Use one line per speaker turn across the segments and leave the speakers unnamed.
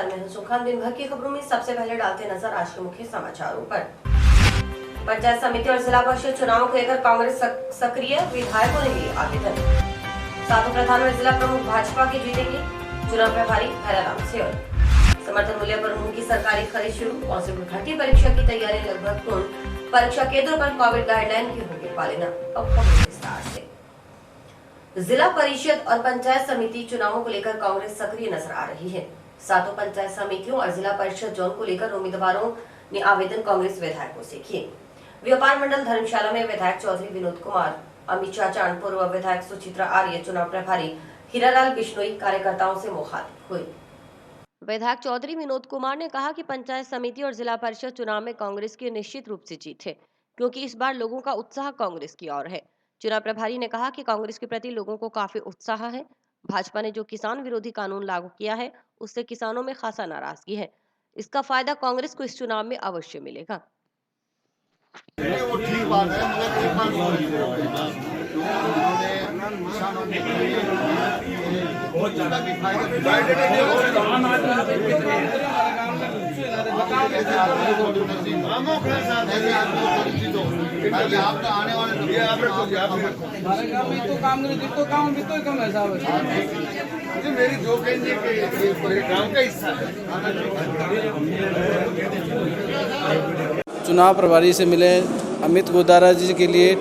नमस्कार, मैं हूं सुखा। दिन भर की खबरों में सबसे पहले डालते नजर आज के मुख्य समाचारों पर। पंचायत समिति और जिला परिषद चुनाव को लेकर कांग्रेस सक्रिय, विधायकों ने लिए आवेदन। सातों प्रधान में जिला प्रमुख भाजपा के जीतेंगे, चुनाव प्रभारी हराराम सिंह। समर्थन मूल्य पर मूंग की सरकारी खरीद शुरू, कांस्टेबल भर्ती परीक्षा की तैयारी लगभग पूर्ण। परीक्षा केंद्रों पर कोविड गाइडलाइन की होगी पालना। अब खबर विस्तार से। जिला परिषद और पंचायत समिति चुनावों को लेकर कांग्रेस सक्रिय नजर आ रही है। सातों पंचायत समितियों और जिला परिषद जोन को लेकर उम्मीदवारों ने आवेदन कांग्रेस विधायकों से किए। व्यापार मंडल धर्मशाला में विधायक चौधरी विनोद कुमार, अमित चाचान, पूर्व विधायक सुचित्रा आर्य, चुनाव प्रभारी हीरालाल बिश्नोई कार्यकर्ताओं से मुखातिब हुए। विधायक चौधरी विनोद कुमार ने कहा कि पंचायत समिति और जिला परिषद चुनाव में कांग्रेस की निश्चित रूप से जीत है, क्योंकि इस बार लोगों का उत्साह कांग्रेस की ओर है। चुनाव प्रभारी ने कहा कि कांग्रेस के प्रति लोगों को काफी उत्साह है। भाजपा ने जो किसान विरोधी कानून लागू किया है, उससे किसानों में खासा नाराजगी है। इसका फायदा कांग्रेस को इस चुनाव में अवश्य मिलेगा।
मेरी जो मेरे गांव का हिस्सा है।
चुनाव प्रभारी से मिले अमित गोदारा जी के लिए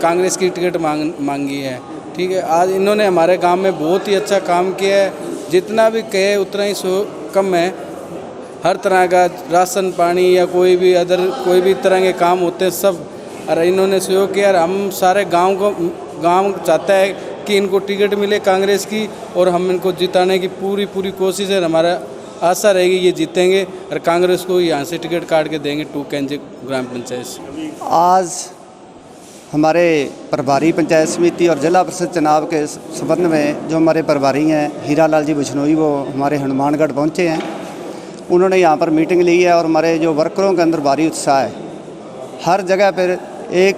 कांग्रेस की टिकट मांगी है। ठीक है, आज इन्होंने हमारे गांव में बहुत ही अच्छा काम किया है। जितना भी कहे उतना ही कम है। हर तरह का राशन पानी या कोई भी तरह के काम होते हैं सब, और इन्होंने सहयोग किया। और हम सारे गांव चाहता है कि इनको टिकट मिले कांग्रेस की, और हम इनको जिताने की पूरी कोशिश है। हमारा आशा रहेगी ये जीतेंगे और कांग्रेस को यहाँ से टिकट काट के देंगे 2 कैंजे ग्राम पंचायत से।
आज हमारे प्रभारी पंचायत समिति और जिला परिषद चुनाव के संबंध में जो हमारे प्रभारी हैं हीरालाल जी बिश्नोई, वो हमारे हनुमानगढ़ पहुँचे हैं। उन्होंने यहाँ पर मीटिंग ली है और हमारे जो वर्करों के अंदर भारी उत्साह है। हर जगह पर एक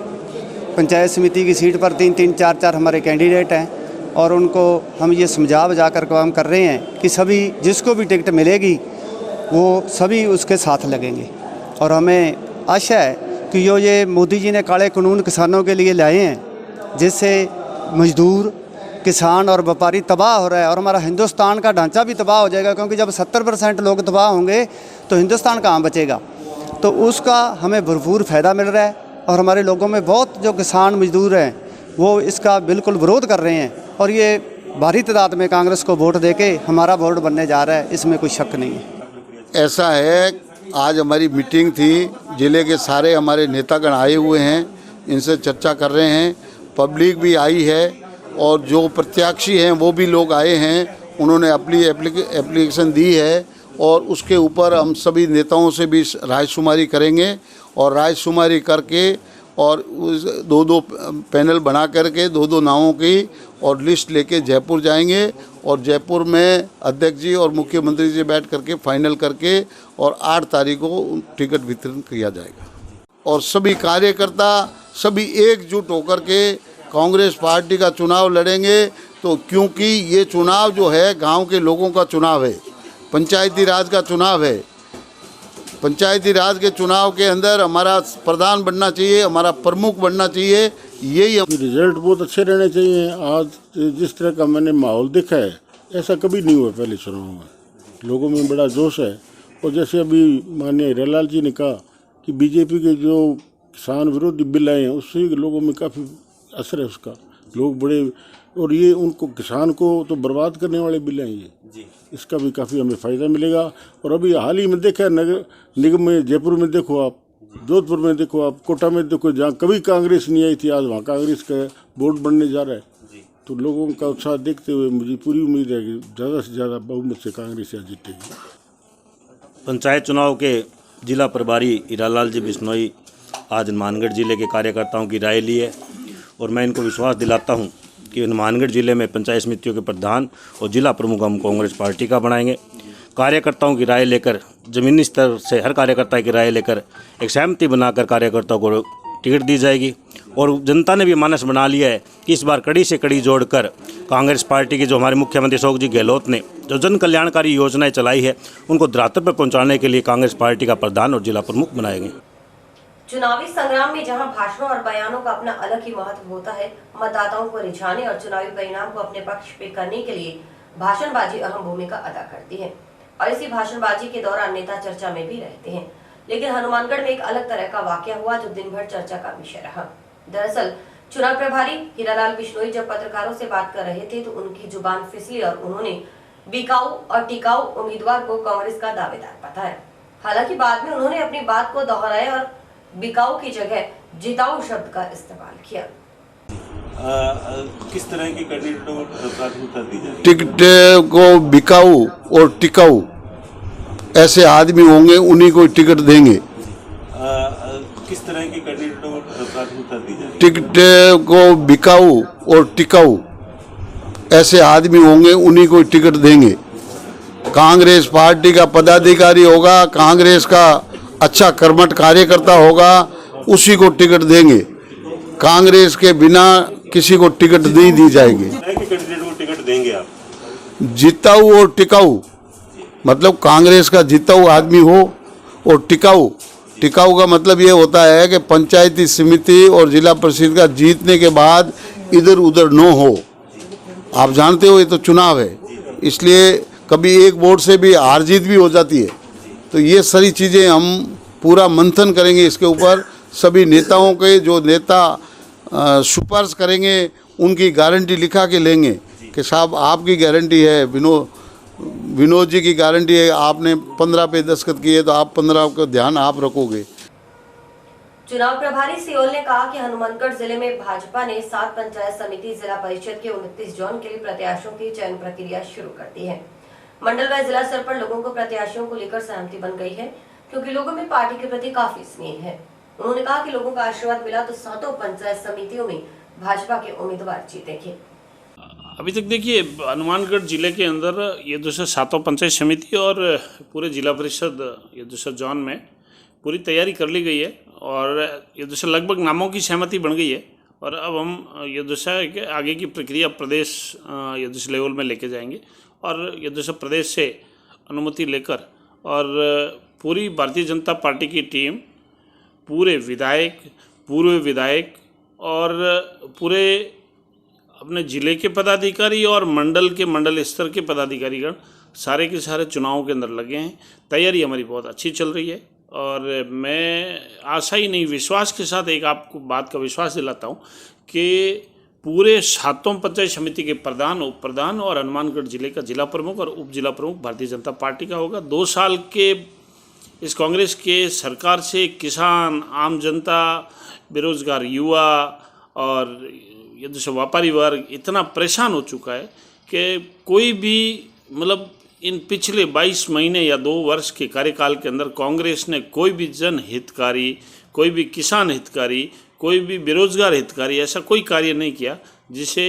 पंचायत समिति की सीट पर 3-3, 4-4 हमारे कैंडिडेट हैं, और उनको हम ये समझा बुझा कर काम कर रहे हैं कि सभी जिसको भी टिकट मिलेगी वो सभी उसके साथ लगेंगे। और हमें आशा है कि ये मोदी जी ने काले कानून किसानों के लिए लाए हैं, जिससे मजदूर, किसान और व्यापारी तबाह हो रहा है, और हमारा हिंदुस्तान का ढांचा भी तबाह हो जाएगा। क्योंकि जब 70% लोग तबाह होंगे तो हिंदुस्तान कहाँ बचेगा। तो उसका हमें भरपूर फ़ायदा मिल रहा है, और हमारे लोगों में बहुत जो किसान मजदूर हैं वो इसका बिल्कुल विरोध कर रहे हैं, और ये भारी तादाद में कांग्रेस को वोट देके हमारा वोट बनने जा रहा है, इसमें कोई शक नहीं है।
ऐसा है, आज हमारी मीटिंग थी, जिले के सारे हमारे नेतागण आए हुए हैं, इनसे चर्चा कर रहे हैं। पब्लिक भी आई है, और जो प्रत्याशी हैं वो भी लोग आए हैं, उन्होंने अपनी एप्लीकेशन दी है, और उसके ऊपर हम सभी नेताओं से भी रायशुमारी करेंगे। और रायशुमारी करके और उस 2-2 पैनल बना करके 2-2 नावों की और लिस्ट लेके जयपुर जाएंगे, और जयपुर में अध्यक्ष जी और मुख्यमंत्री जी बैठ करके फाइनल करके और 8 तारीख को टिकट वितरण किया जाएगा। और सभी कार्यकर्ता सभी एकजुट होकर के कांग्रेस पार्टी का चुनाव लड़ेंगे। तो क्योंकि ये चुनाव जो है गांव के लोगों का चुनाव है, पंचायती राज का चुनाव है। पंचायती राज के चुनाव के अंदर हमारा प्रधान बनना चाहिए, हमारा प्रमुख बनना चाहिए। यही
रिजल्ट बहुत अच्छे रहने चाहिए। आज जिस तरह का मैंने माहौल देखा है, ऐसा कभी नहीं हुआ पहले चुनाव में। लोगों में बड़ा जोश है। और जैसे अभी माननीय हीरालाल जी ने कहा कि बीजेपी के जो किसान विरोधी बिल आए हैं, उससे लोगों में काफ़ी असर है उसका। लोग बड़े, और ये उनको किसान को तो बर्बाद करने वाले बिल हैं ये जी। इसका भी काफ़ी हमें फ़ायदा मिलेगा। और अभी हाल ही में देखा नगर निगम में, जयपुर में देखो आप, जोधपुर में देखो आप, कोटा में देखो, जहाँ कभी कांग्रेस नहीं आई थी, आज वहाँ कांग्रेस का बोर्ड बनने जा रहा है जी। तो लोगों का उत्साह देखते हुए मुझे पूरी उम्मीद है कि ज़्यादा से ज़्यादा बहुमत से कांग्रेस यहाँ जीतेगी।
पंचायत चुनाव के जिला प्रभारी हीरालाल जी बिश्नोई आज हनुमानगढ़ जिले के कार्यकर्ताओं की राय ली है, और मैं इनको विश्वास दिलाता हूँ कि हनुमानगढ़ जिले में पंचायत समितियों के प्रधान और जिला प्रमुख हम कांग्रेस पार्टी का बनाएंगे। कार्यकर्ताओं की राय लेकर, ज़मीनी स्तर से हर कार्यकर्ता की राय लेकर एक सहमति बनाकर कार्यकर्ताओं को टिकट दी जाएगी। और जनता ने भी मानस बना लिया है कि इस बार कड़ी से कड़ी जोड़कर कांग्रेस पार्टी के जो हमारे मुख्यमंत्री अशोक जी गहलोत ने जो जन कल्याणकारी योजनाएं चलाई है उनको धरातल पर पहुंचाने के लिए कांग्रेस पार्टी का प्रधान और जिला प्रमुख बनाए गए।
चुनावी संग्राम में जहां भाषणों और बयानों का अपना अलग ही महत्व होता है, मतदाताओं को रिझाने और चुनावी परिणाम को अपने पक्ष पे करने के लिए भाषणबाजी अहम भूमिका अदा करती है और इसी भाषणबाजी के दौरान नेता चर्चा में भी रहते हैं। लेकिन हनुमानगढ़ में एक अलग तरह का वाकया हुआ जो दिन भर चर्चा का विषय रहा। दरअसल चुनाव प्रभारी हीरालाल बिश्नोई जब पत्रकारों से बात कर रहे थे तो उनकी जुबान फिसली और उन्होंने बिकाऊ और टिकाऊ उम्मीदवार को कांग्रेस का दावेदार बताया। हालांकि बाद में उन्होंने अपनी बात को दोहराया और बिकाऊ की जगह जिताऊ शब्द का इस्तेमाल किया।
किस तरह की कैंडिडेटों को प्राथमिकता दी जाए?
टिकट को बिकाऊ और टिकाऊ ऐसे आदमी होंगे, उन्हीं को टिकट देंगे।
किस तरह की कैंडिडेटों को प्राथमिकता दी जाए?
टिकट को बिकाऊ और टिकाऊ ऐसे आदमी होंगे, उन्हीं को टिकट देंगे। कांग्रेस पार्टी का पदाधिकारी होगा, कांग्रेस का अच्छा कर्मठ कार्यकर्ता होगा, उसी को टिकट देंगे। कांग्रेस के बिना किसी को टिकट नहीं दी जाएगी।
कैंडिडेट को टिकट देंगे आप?
जिताऊ और टिकाऊ, मतलब कांग्रेस का जिताऊ आदमी हो और टिकाऊ का मतलब ये होता है कि पंचायती समिति और जिला परिषद का जीतने के बाद इधर उधर न हो। आप जानते हो ये तो चुनाव है, इसलिए कभी एक वोट से भी हार जीत भी हो जाती है। तो ये सारी चीज़ें हम पूरा मंथन करेंगे इसके ऊपर। सभी नेताओं के जो नेता सिफारिश करेंगे उनकी गारंटी लिखा के लेंगे कि साहब आपकी गारंटी है, विनोद जी की गारंटी है, आपने 15 पे दस्तखत किए तो आप 15 का ध्यान आप रखोगे।
चुनाव प्रभारी सियोल ने कहा कि हनुमानगढ़ जिले में भाजपा ने 7 पंचायत समिति जिला परिषद के 29 जोन के लिए प्रत्याशियों की चयन प्रक्रिया शुरू कर दी है। मंडल व जिला स्तर पर लोगों को प्रत्याशियों को लेकर सहमति बन गई है क्योंकि लोगों में पार्टी के प्रति काफी स्नेह है। उन्होंने कहा कि लोगों का आशीर्वाद मिला तो 7 पंचायत समितियों में भाजपा के उम्मीदवार जीतेंगे।
अभी तक देखिए हनुमानगढ़ जिले के अंदर ये दूसरा 7 पंचायत समिति और पूरे जिला परिषद ये दूसरा जोन में पूरी तैयारी कर ली गई है और ये दूसरा लगभग नामों की सहमति बन गई है और अब हम ये दूसरा आगे की प्रक्रिया प्रदेश ये दूसरे लेवल में लेके जाएंगे और ये दूसरा प्रदेश से अनुमति लेकर और पूरी भारतीय जनता पार्टी की टीम पूरे विधायक, पूर्व विधायक और पूरे अपने ज़िले के पदाधिकारी और मंडल स्तर के पदाधिकारीगण सारे के सारे चुनावों के अंदर लगे हैं। तैयारी हमारी बहुत अच्छी चल रही है और मैं आशा ही नहीं विश्वास के साथ एक आपको बात का विश्वास दिलाता हूँ कि पूरे 7 पंचायत समिति के प्रधान, उप प्रधान और हनुमानगढ़ जिले का जिला प्रमुख और उप जिला प्रमुख भारतीय जनता पार्टी का होगा। 2 साल के इस कांग्रेस के सरकार से किसान, आम जनता, बेरोजगार युवा और ये दूसरा व्यापारी वर्ग इतना परेशान हो चुका है कि कोई भी मतलब इन पिछले 22 महीने या 2 वर्ष के कार्यकाल के अंदर कांग्रेस ने कोई भी जन हितकारी, कोई भी किसान हितकारी, कोई भी बेरोजगार हितकारी ऐसा कोई कार्य नहीं किया जिसे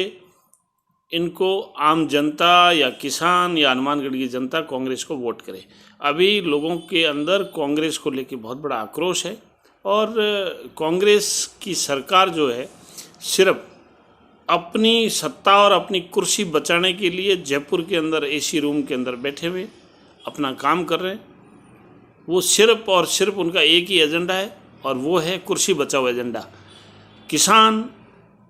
इनको आम जनता या किसान या हनुमानगढ़ की जनता कांग्रेस को वोट करे। अभी लोगों के अंदर कांग्रेस को लेकर बहुत बड़ा आक्रोश है और कांग्रेस की सरकार जो है सिर्फ अपनी सत्ता और अपनी कुर्सी बचाने के लिए जयपुर के अंदर एसी रूम के अंदर बैठे हुए अपना काम कर रहे हैं। वो सिर्फ और सिर्फ उनका एक ही एजेंडा है और वो है कुर्सी बचाओ एजेंडा। किसान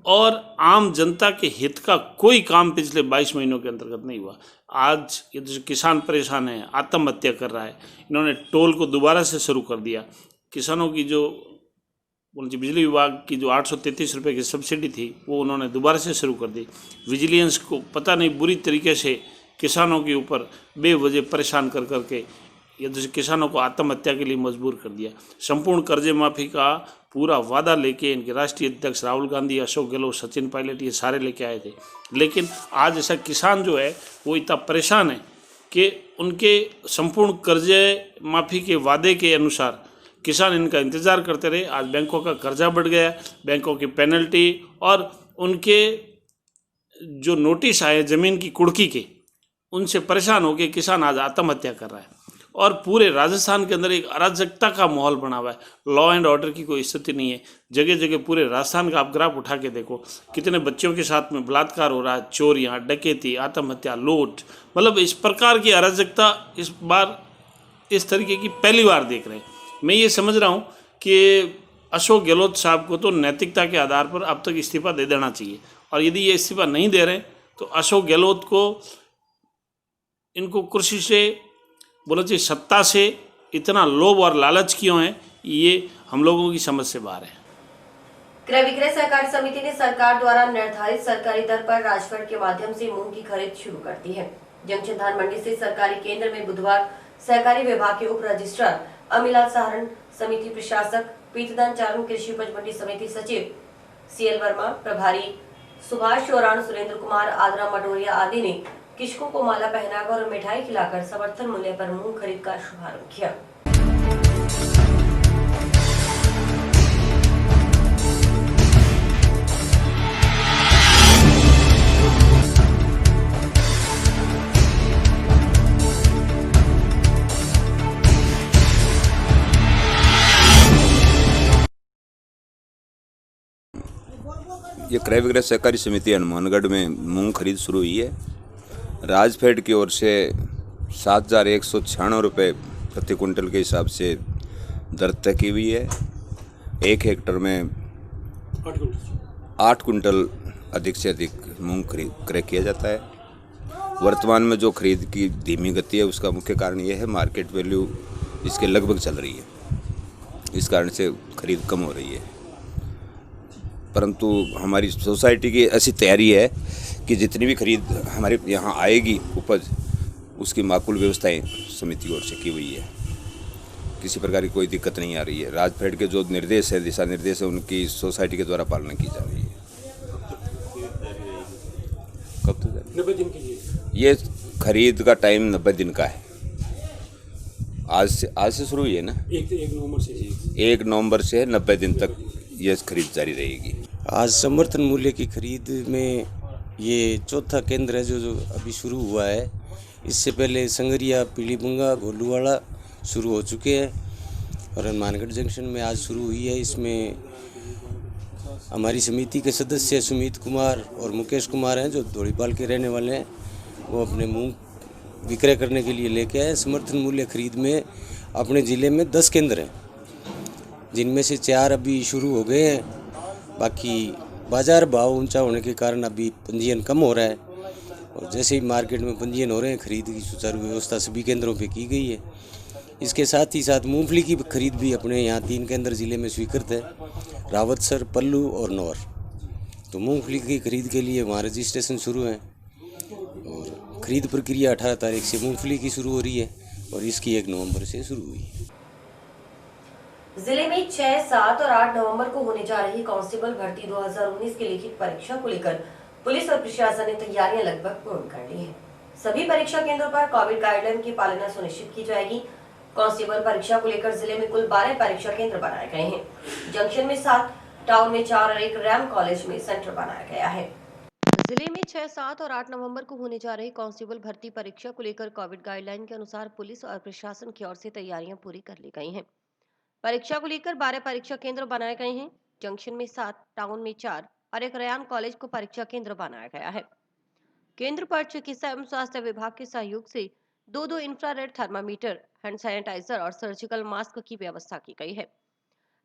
और आम जनता के हित का कोई काम पिछले 22 महीनों के अंतर्गत नहीं हुआ। आज ये जो किसान परेशान है, आत्महत्या कर रहा है, इन्होंने टोल को दोबारा से शुरू कर दिया। किसानों की जो बिजली विभाग की जो 833 रुपये की सब्सिडी थी वो उन्होंने दोबारा से शुरू कर दी। विजिलेंस को पता नहीं बुरी तरीके से किसानों के ऊपर बेवजह परेशान कर करके ये जैसे किसानों को आत्महत्या के लिए मजबूर कर दिया। संपूर्ण कर्जे माफ़ी का पूरा वादा लेके इनके राष्ट्रीय अध्यक्ष राहुल गांधी, अशोक गहलोत, सचिन पायलट ये सारे लेके आए थे। लेकिन आज ऐसा किसान जो है वो इतना परेशान है कि उनके संपूर्ण कर्जे माफ़ी के वादे के अनुसार किसान इनका इंतज़ार करते रहे। आज बैंकों का कर्जा बढ़ गया, बैंकों की पेनल्टी और उनके जो नोटिस आए ज़मीन की कुड़की के, उनसे परेशान होकर किसान आज आत्महत्या कर रहा है। और पूरे राजस्थान के अंदर एक अराजकता का माहौल बना हुआ है। लॉ एंड ऑर्डर की कोई स्थिति नहीं है। जगह जगह पूरे राजस्थान का आप ग्राफ उठा के देखो, कितने बच्चों के साथ में बलात्कार हो रहा है, चोरियां, डकैती, आत्महत्या, लूट, मतलब इस प्रकार की अराजकता इस बार इस तरीके की पहली बार देख रहे हैं। मैं ये समझ रहा हूँ कि अशोक गहलोत साहब को तो नैतिकता के आधार पर अब तक इस्तीफा दे देना चाहिए, और यदि ये इस्तीफा नहीं दे रहे तो अशोक गहलोत को इनको कुर्सी से बोला चाहिए, सत्ता से इतना लोभ और लालच क्यों है, ये हम लोगों की समझ से बाहर है।
क्रय विक्रय सहकारी समिति ने सरकार द्वारा निर्धारित सरकारी दर पर राजफेड के माध्यम से मूंग की खरीद शुरू कर दी है। जंक्शन धान मंडी से सरकारी केंद्र में बुधवार सहकारी विभाग के उप रजिस्ट्रार अमिलाल सहारण, समिति प्रशासक पीतदान चारण, कृषि उपज मंडी समिति सचिव सीएल वर्मा, प्रभारी सुभाष चौरान, सुरेंद्र कुमार, आदरा मटोरिया आदि ने किशकों को माला पहनाकर और मिठाई खिलाकर समर्थन मूल्य पर मूंग खरीद का शुभारंभ किया।
ये क्रय विक्रय सहकारी समिति हनुमानगढ़ में मूंग खरीद शुरू हुई है। राजफेड की ओर से 7,196 रुपये प्रति कुंटल के हिसाब से दर तय की हुई है। 1 हेक्टर में 8 कुंटल अधिक से अधिक मूंग क्रय किया जाता है। वर्तमान में जो खरीद की धीमी गति है उसका मुख्य कारण यह है मार्केट वैल्यू इसके लगभग चल रही है, इस कारण से खरीद कम हो रही है। परंतु हमारी सोसाइटी की ऐसी तैयारी है कि जितनी भी खरीद हमारे यहाँ आएगी उपज, उसकी माकूल व्यवस्थाएं समिति ओर से की हुई है। किसी प्रकार की कोई दिक्कत नहीं आ रही है। राजफेड के जो निर्देश है, दिशा निर्देश है, उनकी सोसाइटी के द्वारा पालना की जा रही है। कब तक 90 दिन की ये खरीद का टाइम 90 दिन का है। आज से शुरू हुई है ना, 1 नवंबर से 90 दिन तक ये खरीद जारी रहेगी।
आज समर्थन मूल्य की खरीद में ये चौथा केंद्र है जो अभी शुरू हुआ है। इससे पहले संगरिया, पीलीबुंगा, गोलूवाड़ा शुरू हो चुके हैं और हनुमानगढ़ जंक्शन में आज शुरू हुई है। इसमें हमारी समिति के सदस्य सुमित कुमार और मुकेश कुमार हैं जो धोड़ीपाल के रहने वाले हैं। वो अपने मूंग विक्रय करने के लिए लेके आए। समर्थन मूल्य खरीद में अपने ज़िले में 10 केंद्र हैं, जिनमें से 4 अभी शुरू हो गए हैं। बाकी बाज़ार भाव ऊंचा होने के कारण अभी पंजीयन कम हो रहा है, और जैसे ही मार्केट में पंजीयन हो रहे हैं खरीद की सुचारू व्यवस्था सभी केंद्रों पे की गई है। इसके साथ ही साथ मूंगफली की खरीद भी अपने यहाँ 3 केंद्र ज़िले में स्वीकृत है, रावतसर, पल्लू और नौर। तो मूंगफली की खरीद के लिए वहाँ रजिस्ट्रेशन शुरू है और खरीद प्रक्रिया 18 तारीख से मूंगफली की शुरू हो रही है और इसकी 1 नवंबर से शुरू हुई है।
जिले में 6, 7 और 8 नवंबर को होने जा रही कांस्टेबल भर्ती 2019 की लिखित परीक्षा को लेकर पुलिस और प्रशासन ने तैयारियां लगभग पूर्ण कर ली हैं। सभी परीक्षा केंद्रों पर कोविड गाइडलाइन की पालना सुनिश्चित की जाएगी। कांस्टेबल परीक्षा को लेकर जिले में कुल 12 परीक्षा केंद्र बनाए गए हैं। जंक्शन में 7, टाउन में 4 और एक रैम कॉलेज में सेंटर बनाया गया है। जिले में 6, 7 और 8 नवंबर को होने जा रही कांस्टेबल भर्ती परीक्षा को लेकर कोविड गाइडलाइन के अनुसार पुलिस और प्रशासन की ओर से तैयारियां पूरी कर ली गई हैं। परीक्षा को लेकर 12 परीक्षा केंद्र बनाए गए हैं। जंक्शन में 7, टाउन में 4 और एक रयान कॉलेज को परीक्षा केंद्र बनाया गया है। केंद्र पर चिकित्सा एवं स्वास्थ्य विभाग के सहयोग से 2 इंफ्रारेड थर्मामीटर, हैंड सैनिटाइजर और सर्जिकल मास्क की व्यवस्था की गई है।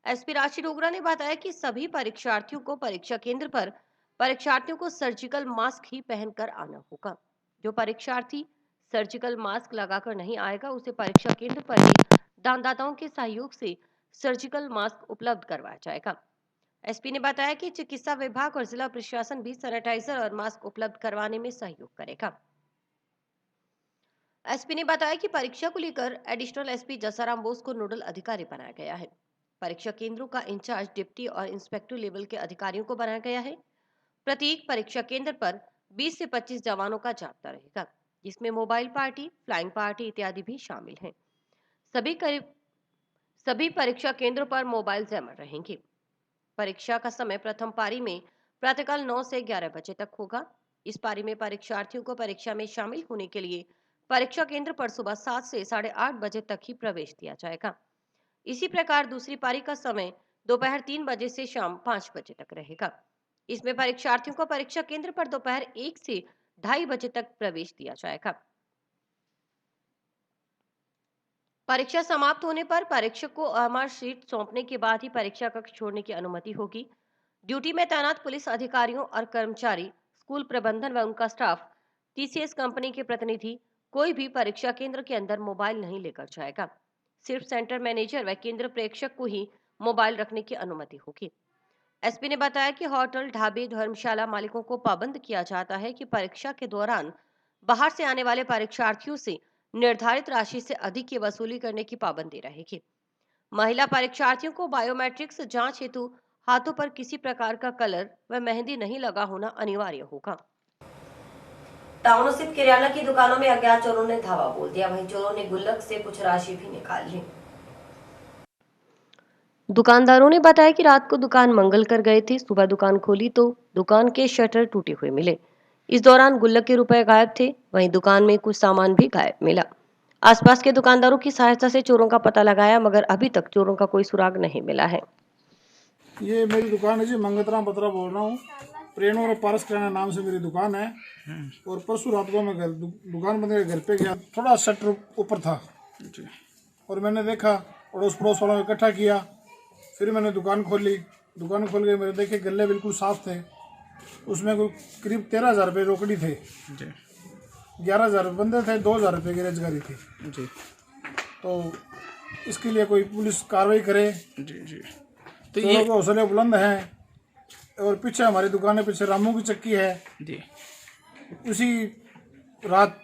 एसपी राशि डोगरा ने बताया कि सभी परीक्षार्थियों को परीक्षा केंद्र पर परीक्षार्थियों को सर्जिकल मास्क ही पहनकर आना होगा। जो परीक्षार्थी सर्जिकल मास्क लगाकर नहीं आएगा उसे परीक्षा केंद्र पर ही दानदाताओं के सहयोग से सर्जिकल मास्क उपलब्ध करवाया जाएगा। एसपी ने बताया कि चिकित्सा विभाग और जिला प्रशासन भी सैनिटाइजर और मास्क उपलब्ध करवाने में सहयोग करेगा। एसपी ने बताया कि परीक्षा को लेकर एडिशनल एसपी जसाराम बोस को नोडल अधिकारी बनाया गया है। परीक्षा केंद्रों का इंचार्ज डिप्टी और इंस्पेक्टर लेवल के अधिकारियों को बनाया गया है। प्रत्येक परीक्षा केंद्र पर 20 से 25 जवानों का जाब्ता रहेगा, जिसमें मोबाइल पार्टी, फ्लाइंग पार्टी इत्यादि भी शामिल हैं। सभी परीक्षा केंद्रों पर मोबाइल जैमर रहेंगे। परीक्षा का समय प्रथम पारी में प्रातःकाल 9 से 11 बजे तक होगा। इस पारी में परीक्षार्थियों को परीक्षा में शामिल होने के लिए परीक्षा केंद्र पर सुबह 7 से 8:30 बजे तक ही प्रवेश दिया जाएगा। इसी प्रकार दूसरी पारी का समय दोपहर 3 बजे से शाम 5 बजे तक रहेगा। इसमें परीक्षार्थियों को परीक्षा केंद्र पर दोपहर 1 से 2:30 बजे तक प्रवेश दिया जाएगा। परीक्षा समाप्त होने पर परीक्षक को OMR शीट सौंपने के बाद ही परीक्षा कक्ष छोड़ने की अनुमति होगी। ड्यूटी में तैनात पुलिस अधिकारियों और कर्मचारी, स्कूल प्रबंधन व उनका स्टाफ, TCS कंपनी के प्रतिनिधि कोई भी परीक्षा केंद्र के अंदर मोबाइल नहीं लेकर जाएगा। सिर्फ सेंटर मैनेजर व केंद्र प्रेक्षक को ही मोबाइल रखने की अनुमति होगी। एसपी ने बताया कि होटल, ढाबे, धर्मशाला मालिकों को पाबंद किया जाता है कि परीक्षा के दौरान बाहर से आने वाले परीक्षार्थियों से निर्धारित राशि से अधिक की वसूली करने की पाबंदी रहेगी। महिला परीक्षार्थियों को बायोमेट्रिक्स जांच हेतु हाथों पर किसी प्रकार का कलर व मेहंदी नहीं लगा होना अनिवार्य होगा। टाउन स्थित किराना की दुकानों में अज्ञात चोरों ने धावा बोल दिया। वहीं चोरों ने गुल्लक से कुछ राशि भी निकाल ली। दुकानदारों ने बताया कि रात को दुकान मंगल कर गए थे। सुबह दुकान खोली तो दुकान के शटर टूटे हुए मिले। इस दौरान गुल्लक के रुपए गायब थे। वहीं दुकान में कुछ सामान भी गायब मिला। आसपास के दुकानदारों की सहायता से चोरों का पता लगाया, मगर अभी तक चोरों का कोई सुराग नहीं मिला है।
ये मेरी दुकान है जी, मंगतराम बत्रा बोल रहा हूँ। प्रेम और पारस किराना नाम से मेरी दुकान है। और परसों रात को मैं दुकान बंद घर पे गया, थोड़ा शटर ऊपर था और मैंने देखा, अड़ोस पड़ोस वालों को इकट्ठा किया। फिर मैंने दुकान खोली। दुकान खोल के मेरे देखे गले बिल्कुल साफ थे। उसमें कोई करीब 13,000 रुपये रोकड़ी थे, 11,000 रुपये बंदे थे, 2,000 रुपये गिरफ्तारी थी जी। तो इसके लिए कोई पुलिस कार्रवाई करे जी। तो ये हौसले बुलंद हैं। और पीछे हमारी दुकान है, पीछे रामू की चक्की है जी। उसी रात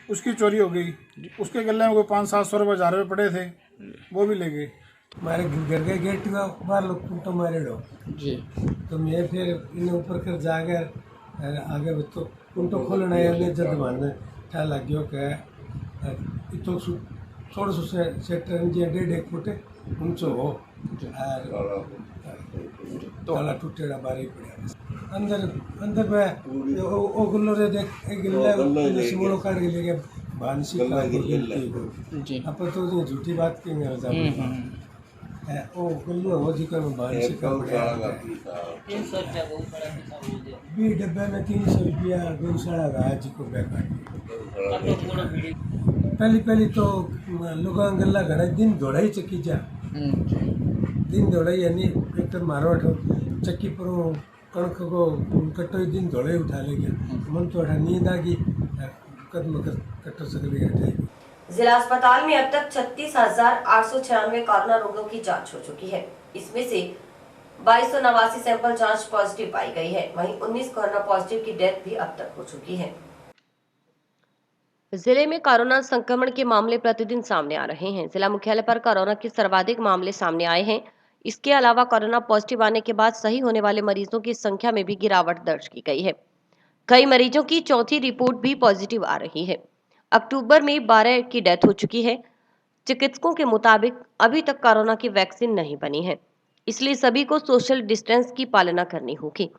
उसकी चोरी हो गई। उसके गले में कोई 500-700 रुपये, 1,000 रुपये पड़े थे, वो भी ले गए।
हमारे घर के गेट का बाहर लोग कुंटो मारे लो जी। तो मैं फिर इन्हें ऊपर कर जाकर आगे तो कुंटो खोलना है, जब मारने क्या लग गयो के तो थोड़ा सा सेक्टर 1.5 फुट ऊंचो हो ताला टूटेड़ा बारी पड़ा अंदर में ओ गुल्लो रे देख गिल्ला सिमोलो काट के लेके भानसी का जी। अपन तो झूठी बात करेंगे। ओ गुल्लो हो जी का भानसी का बी डब्बे में 300 रुपया गौशाला का जी को बैग। पहली तो लोग गल्ला घर दिन दौड़ा ही चक्की जा दिन दौड़ा यानी एक तो मारो चक्की पर कणक को कट्टो दिन दौड़े उठा ले गया। मन तो नींद आ गई, कदम कट्टो सकली हटाई।
जिला अस्पताल में अब तक 36,896 कोरोना रोगियों की जांच हो चुकी है। इसमें से 2289 सैंपल जांच पॉजिटिव पाई गई है। वहीं 19 कोरोना पॉजिटिव की डेथ भी अब तक हो चुकी है। जिले में कोरोना संक्रमण के मामले प्रतिदिन सामने आ रहे हैं। जिला मुख्यालय पर कोरोना के सर्वाधिक मामले सामने आए हैं। इसके अलावा कोरोना पॉजिटिव आने के बाद सही होने वाले मरीजों की संख्या में भी गिरावट दर्ज की गई है। कई मरीजों की चौथी रिपोर्ट भी पॉजिटिव आ रही है। अक्टूबर में 12 की डेथ हो चुकी है। चिकित्सकों के मुताबिक अभी तक कोरोना की वैक्सीन नहीं बनी है, इसलिए सभी को सोशल डिस्टेंस की पालना करनी होगी।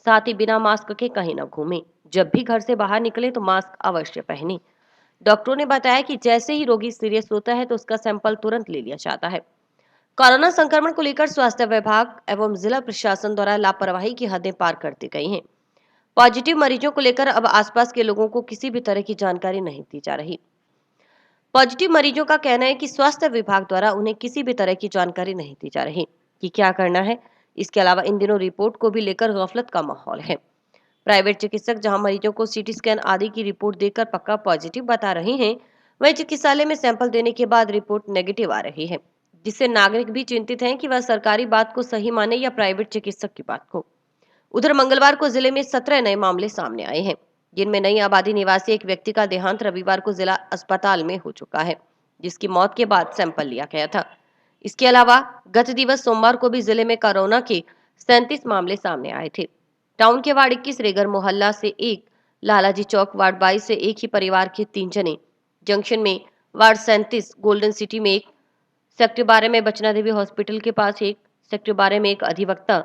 साथ ही बिना मास्क के कहीं न घूमें। जब भी घर से बाहर निकले तो मास्क अवश्य पहने। डॉक्टरों ने बताया कि जैसे ही रोगी सीरियस होता है तो उसका सैंपल तुरंत ले लिया जाता है। कोरोना संक्रमण को लेकर स्वास्थ्य विभाग एवं जिला प्रशासन द्वारा लापरवाही की हदें पार कर दी गई हैं। पॉजिटिव मरीजों को लेकर अब आसपास के लोगों को किसी भी तरह की जानकारी नहीं दी जा रही। पॉजिटिव मरीजों का कहना है कि स्वास्थ्य विभाग द्वारा उन्हें किसी भी तरह की जानकारी नहीं दी जा रही कि क्या करना है। इसके अलावा इन दिनों रिपोर्ट को भी लेकर गफलत का माहौल है। प्राइवेट चिकित्सक जहां मरीजों को सीटी स्कैन आदि की रिपोर्ट देकर पक्का पॉजिटिव बता रहे हैं, वहीं चिकित्सालय में सैंपल देने के बाद रिपोर्ट नेगेटिव आ रही है, जिससे नागरिक भी चिंतित हैं कि वह सरकारी बात को सही माने या प्राइवेट चिकित्सक की बात को। उधर मंगलवार को जिले में 17 नए मामले सामने आए हैं, जिनमें नई आबादी निवासी एक व्यक्ति का देहांत रविवार को जिला अस्पताल में हो चुका है, जिसकी मौत के बाद सैंपल लिया गया था। इसके अलावा गत दिवस सोमवार को भी जिले में कोरोना के 37 मामले सामने आए थे। टाउन के वार्ड 21 रेगर मोहल्ला से एक, लालाजी चौक वार्ड 22 से एक ही परिवार के 3 जने, जंक्शन में वार्ड 37, गोल्डन सिटी में एक, सेक्टर 12 में बचना देवी हॉस्पिटल के पास एक, सेक्टर 12 में एक अधिवक्ता,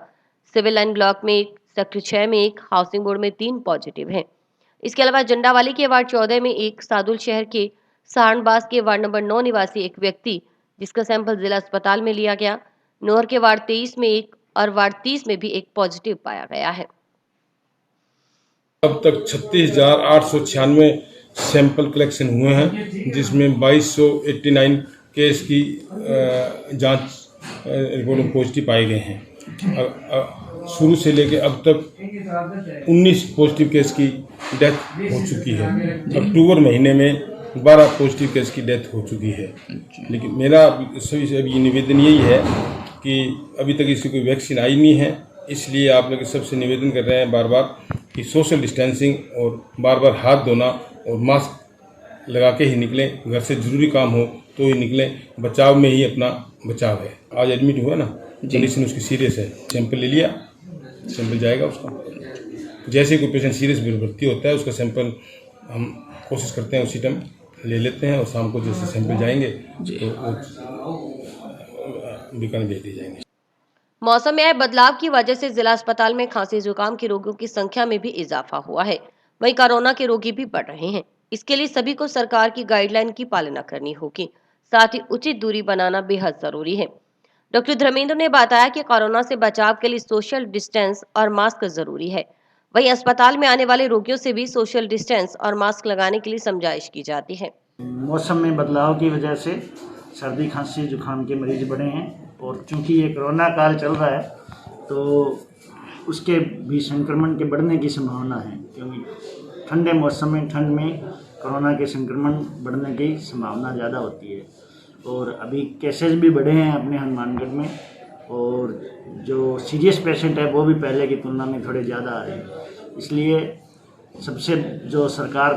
सिविल लाइन ब्लॉक में एक, सेक्टर 6 में एक, हाउसिंग बोर्ड में 3 पॉजिटिव हैं। इसके अलावा जंडावाली के वार्ड 14 में एक, सादुल शहर के सहारनबास के वार्ड नंबर 9 निवासी एक व्यक्ति जिसका सैंपल जिला अस्पताल में लिया गया। नोहर के वार्ड 23 में एक और वार्ड 30 में भी एक पॉजिटिव पाया गया है।
अब तक 36,896 सैंपल कलेक्शन हुए हैं, जिसमें 2289 केस की जांच रिपोर्ट पॉजिटिव पाए गए हैं। शुरू से लेकर अब तक 19 पॉजिटिव केस की डेथ हो चुकी है। अक्टूबर महीने में 12 पॉजिटिव केस की डेथ हो चुकी है। लेकिन मेरा सभी से अभी निवेदन यही है कि अभी तक इसकी कोई वैक्सीन आई नहीं है, इसलिए आप लोग सबसे निवेदन कर रहे हैं बार बार कि सोशल डिस्टेंसिंग और बार बार हाथ धोना और मास्क लगा के ही निकलें। घर से ज़रूरी काम हो तो ही निकलें, बचाव में ही अपना बचाव है। आज एडमिट हुआ ना, कंडीशन उसकी सीरियस है, सैंपल ले लिया, सैंपल जाएगा उसका। जैसे कोई पेशेंट सीरियस भर्ती होता है उसका सैंपल हम कोशिश करते हैं उसी टाइम ले लेते हैं, और शाम को जैसे सैंपल जाएंगे तो बीकानेर भेज दिए जाएंगे।
मौसम में आए बदलाव की वजह से जिला अस्पताल में खांसी जुकाम के रोगियों की संख्या में भी इजाफा हुआ है। वहीं कोरोना के रोगी भी बढ़ रहे हैं। इसके लिए सभी को सरकार की गाइडलाइन की पालना करनी होगी, साथ ही उचित दूरी बनाना बेहद जरूरी है। डॉक्टर धर्मेंद्र ने बताया कि कोरोना से बचाव के लिए सोशल डिस्टेंस और मास्क जरूरी है। वहीं अस्पताल में आने वाले रोगियों से भी सोशल डिस्टेंस और मास्क लगाने के लिए समझाइश की जाती है।
मौसम में बदलाव की वजह से सर्दी खांसी जुकाम के मरीज बढ़े हैं, और चूंकि ये कोरोना काल चल रहा है तो उसके भी संक्रमण के बढ़ने की संभावना है, क्योंकि ठंडे मौसम में ठंड में कोरोना के संक्रमण बढ़ने की संभावना ज़्यादा होती है। और अभी केसेस भी बढ़े हैं अपने हनुमानगढ़ में, और जो सीरियस पेशेंट है वो भी पहले की तुलना में थोड़े ज़्यादा आ रहे हैं। इसलिए सबसे जो सरकार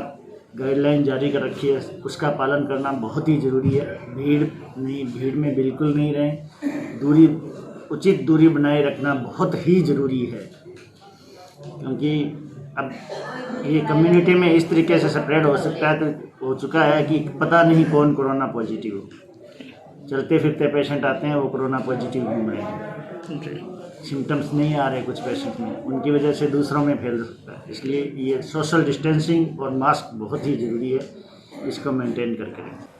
गाइडलाइन जारी कर रखी है उसका पालन करना बहुत ही ज़रूरी है। भीड़ में बिल्कुल नहीं रहें, उचित दूरी बनाए रखना बहुत ही ज़रूरी है, क्योंकि अब ये कम्युनिटी में इस तरीके से स्प्रेड हो सकता है, तो हो चुका है कि पता नहीं कौन कोरोना पॉजिटिव हो। चलते फिरते पेशेंट आते हैं वो कोरोना पॉजिटिव घूम रहे हैं, सिम्टम्स नहीं आ रहे कुछ पेशेंट में, उनकी वजह से दूसरों में फैल सकता है। इसलिए ये सोशल डिस्टेंसिंग और मास्क बहुत ही ज़रूरी है, इसको मेंटेन करके रखें।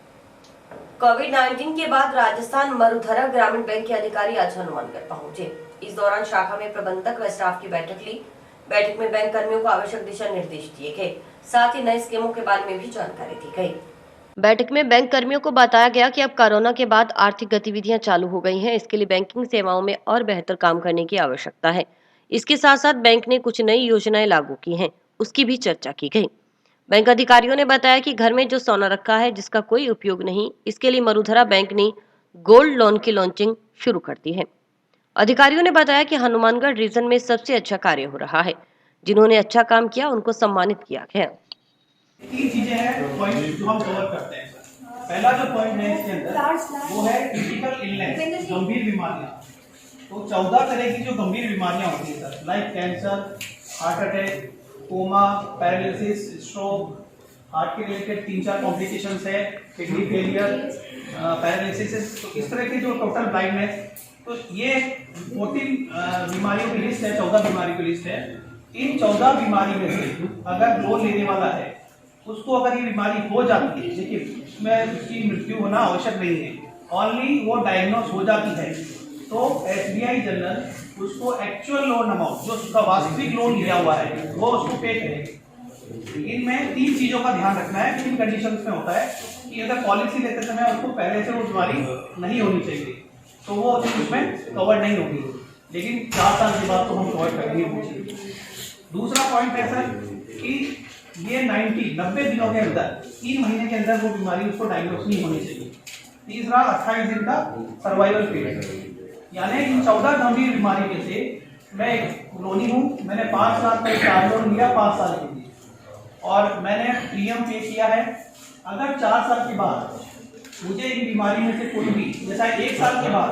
कोविड-19 के बाद राजस्थान मरुधरा ग्रामीण बैंक के अधिकारी आज हनुमानगढ़ पहुंचे। इस दौरान शाखा में प्रबंधक व स्टाफ की बैठक ली। बैठक में बैंक कर्मियों को आवश्यक दिशा निर्देश दिए गए, साथ ही नए स्कीमों के बारे में भी जानकारी दी गई। बैठक में बैंक कर्मियों को बताया गया कि अब कोरोना के बाद आर्थिक गतिविधियां चालू हो गई हैं, इसके लिए बैंकिंग सेवाओं में और बेहतर काम करने की आवश्यकता है। इसके साथ साथ बैंक ने कुछ नई योजनाएं लागू की हैं, उसकी भी चर्चा की गई। बैंक अधिकारियों ने बताया कि घर में जो सोना रखा है जिसका कोई उपयोग नहीं, इसके लिए मरुधरा बैंक ने गोल्ड लोन की लॉन्चिंग शुरू कर दी है। अधिकारियों ने बताया कि हनुमानगढ़ रीजन में सबसे अच्छा कार्य हो रहा है। जिन्होंने अच्छा काम किया उनको सम्मानित किया गया।
3 चीजें हैं पॉइंट जो हम कवर करते हैं। पहला जो पॉइंट है इसके अंदर वो है क्रिटिकल इलनेस, गंभीर बीमारियां। तो 14 तरह की जो गंभीर बीमारियां होती है sir, like cancer, heart attack, coma, paralysis, stroke, heart के रिलेटेड 3-4 कॉम्प्लिकेशंस है, किडनी फेलियर, पैरालिसिस, तो इस तरह की जो टोटल ब्लाइंडनेस, तो ये 14 बीमारियों की लिस्ट है, 14 बीमारी की लिस्ट है। इन 14 बीमारी में से अगर लोन लेने वाला है उसको अगर ये बीमारी हो जाती है, देखिए इसमें उसकी मृत्यु होना आवश्यक नहीं है, ओनली वो डायग्नोस हो जाती है, तो SBI जनरल उसको एक्चुअल लोन अमाउंट जो उसका वास्तविक लोन लिया हुआ है वो उसको पे करेगी। इनमें 3 चीज़ों का ध्यान रखना है। इन कंडीशंस में होता है कि अगर पॉलिसी लेते समय उसको पहले से वो बीमारी नहीं होनी चाहिए तो वो चीज़ उसमें कवर नहीं होगी, लेकिन 4 साल के बाद तो हम कवर करेंगे वो चीज़। दूसरा पॉइंट है सर कि ये 90 दिनों के अंदर, 3 महीने के अंदर वो बीमारी उसको डायग्नोस नहीं होनी चाहिए। तीसरा 28 दिन का सर्वाइवल पीरियड, यानी इन 14 गंभीर बीमारी में से मैं एक लोनी हूँ, मैंने 5 लाख का कार लोन लिया 5 साल के लिए और मैंने प्रीमियम पे किया है। अगर 4 साल के बाद मुझे इन बीमारी में से कोई भी, जैसा 1 साल के बाद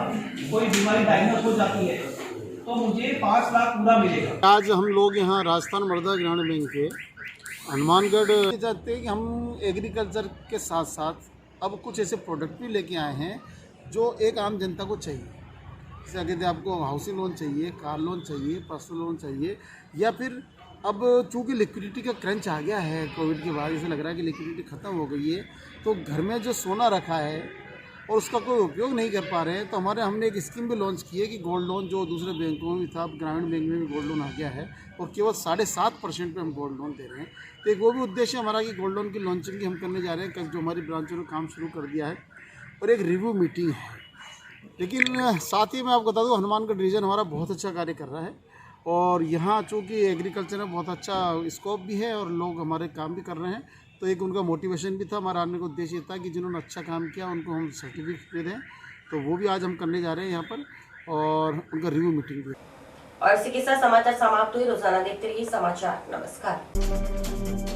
कोई बीमारी डायग्नोस हो जाती है तो मुझे 5 लाख पूरा मिलेगा।
आज हम लोग यहाँ राजस्थान मरुधरा ग्रामीण बैंक के हनुमानगढ़ चाहते हैं कि हम एग्रीकल्चर के साथ साथ अब कुछ ऐसे प्रोडक्ट भी लेके आए हैं जो एक आम जनता को चाहिए। जैसे अगर आपको हाउसिंग लोन चाहिए, कार लोन चाहिए, पर्सनल लोन चाहिए, या फिर अब चूंकि लिक्विडिटी का क्रंच आ गया है कोविड के बाद, ऐसा लग रहा है कि लिक्विडिटी ख़त्म हो गई है, तो घर में जो सोना रखा है और उसका कोई उपयोग नहीं कर पा रहे हैं, तो हमने एक स्कीम भी लॉन्च की है कि गोल्ड लोन जो दूसरे बैंकों में भी था, ग्रामीण बैंक में भी गोल्ड लोन आ गया है और केवल 7.5% पे हम गोल्ड लोन दे रहे हैं। तो एक वो भी उद्देश्य हमारा कि गोल्ड लोन की लॉन्चिंग की हम करने जा रहे हैं, जो हमारी ब्रांचों ने काम शुरू कर दिया है और एक रिव्यू मीटिंग है। लेकिन साथ ही मैं आपको बता दूँ, हनुमानगढ़ रीजन हमारा बहुत अच्छा कार्य कर रहा है और यहाँ चूँकि एग्रीकल्चर में बहुत अच्छा स्कोप भी है और लोग हमारे काम भी कर रहे हैं, तो एक उनका मोटिवेशन भी था। हमारा आने का उद्देश्य ये था कि जिन्होंने अच्छा काम किया उनको हम सर्टिफिकेट दें, तो वो भी आज हम करने जा रहे हैं यहाँ पर और उनका रिव्यू मीटिंग भी।
और इसी के साथ समाचार समाप्त हुए। रोजाना देखते रहिए समाचार। नमस्कार।